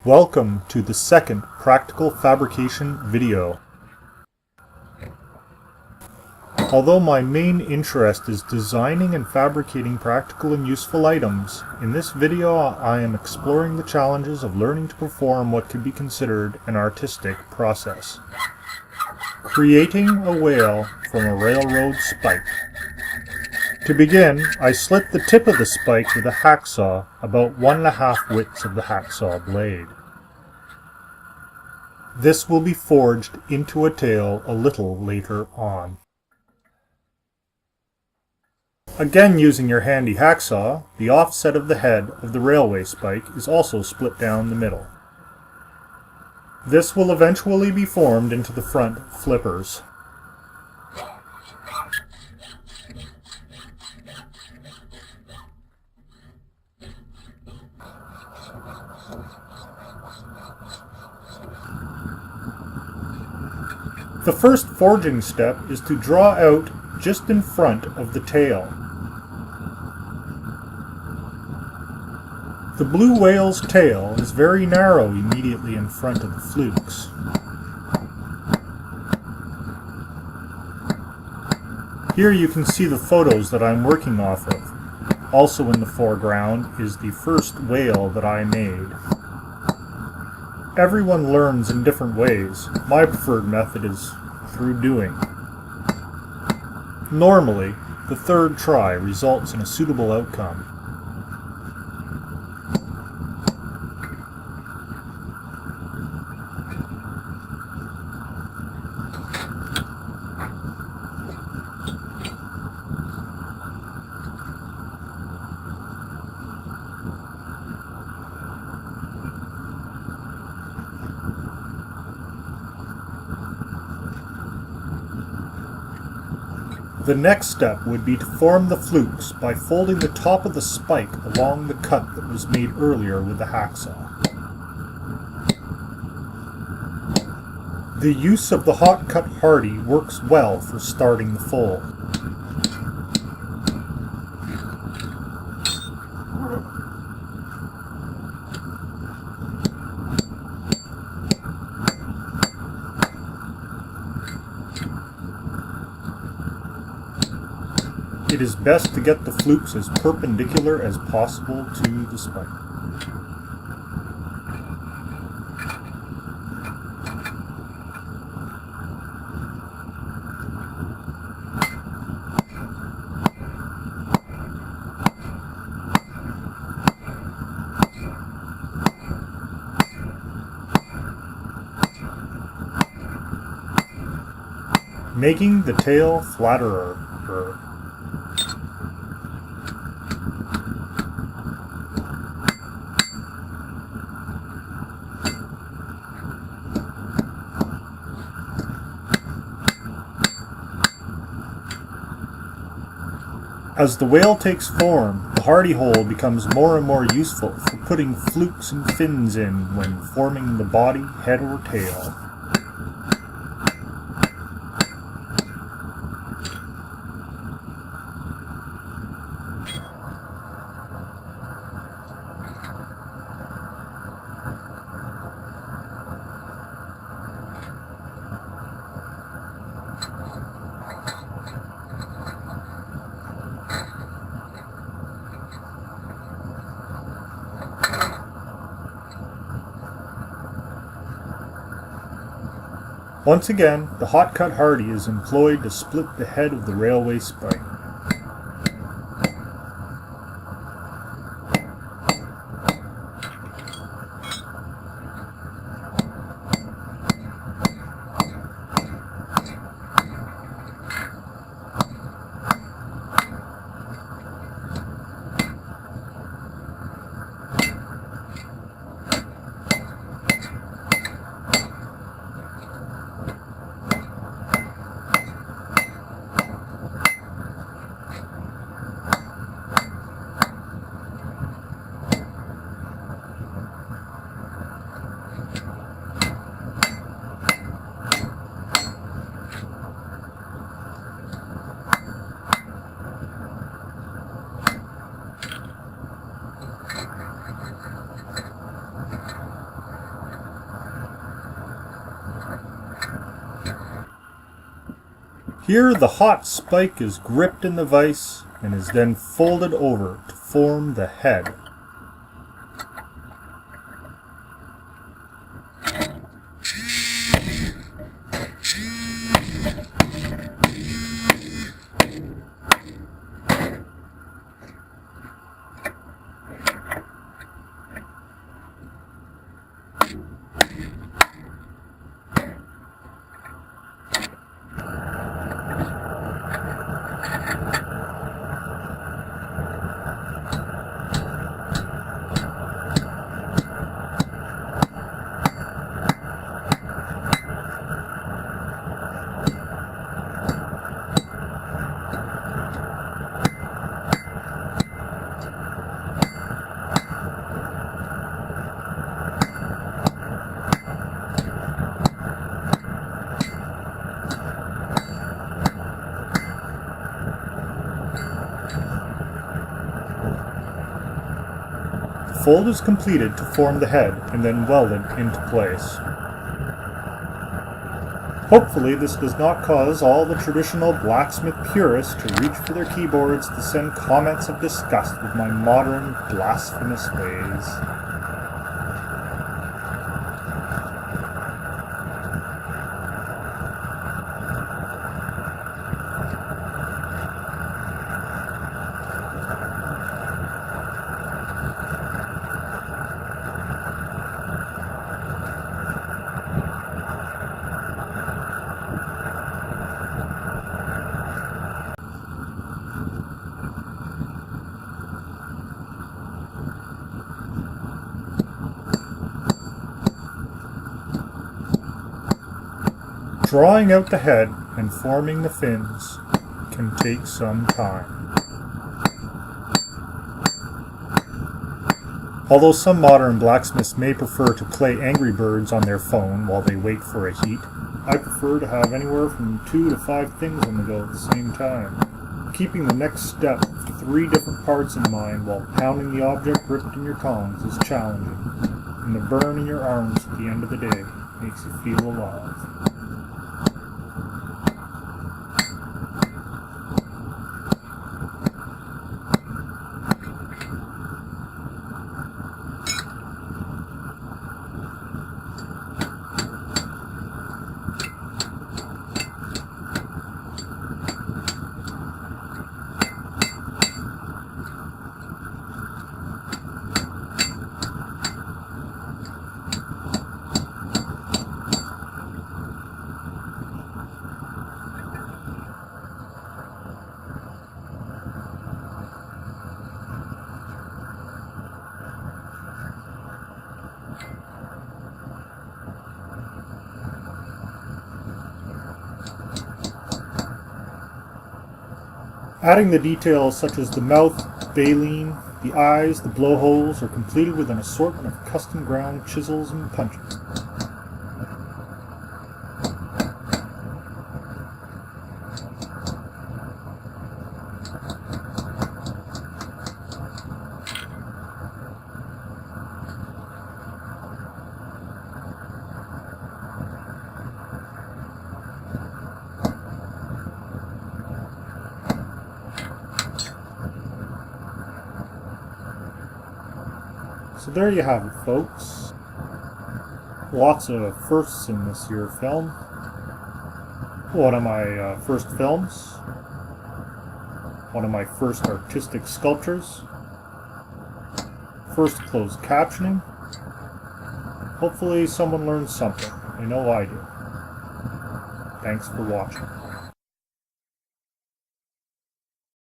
Welcome to the second practical fabrication video. Although my main interest is designing and fabricating practical and useful items, in this video I am exploring the challenges of learning to perform what could be considered an artistic process. Creating a whale from a railroad spike. To begin, I slit the tip of the spike with a hacksaw about 1.5 widths of the hacksaw blade. This will be forged into a tail a little later on. Again, using your handy hacksaw, the offset of the head of the railway spike is also split down the middle. This will eventually be formed into the front flippers. The first forging step is to draw out just in front of the tail. The blue whale's tail is very narrow immediately in front of the flukes. Here you can see the photos that I'm working off of. Also in the foreground is the first whale that I made. Everyone learns in different ways. My preferred method is through doing. Normally, the third try results in a suitable outcome. The next step would be to form the flukes by folding the top of the spike along the cut that was made earlier with the hacksaw. The use of the hot cut hardy works well for starting the fold. It is best to get the flukes as perpendicular as possible to the spike. Making the tail flatterer. As the whale takes form, the hardy hole becomes more and more useful for putting flukes and fins in when forming the body, head, or tail. Once again, the hot cut hardy is employed to split the head of the railway spike. Here the hot spike is gripped in the vise and is then folded over to form the head. The fold is completed to form the head and then welded into place. Hopefully this does not cause all the traditional blacksmith purists to reach for their keyboards to send comments of disgust with my modern, blasphemous ways. Drawing out the head and forming the fins can take some time. Although some modern blacksmiths may prefer to play Angry Birds on their phone while they wait for a heat, I prefer to have anywhere from 2 to 5 things on the go at the same time. Keeping the next step of 3 different parts in mind while pounding the object gripped in your tongs is challenging, and the burn in your arms at the end of the day makes you feel alive. Adding the details such as the mouth, baleen, the eyes, the blowholes are completed with an assortment of custom ground chisels and punches. So there you have it, folks. Lots of firsts in this year film. One of my first films. One of my first artistic sculptures. First closed captioning. Hopefully someone learned something. I know I did. Thanks for watching.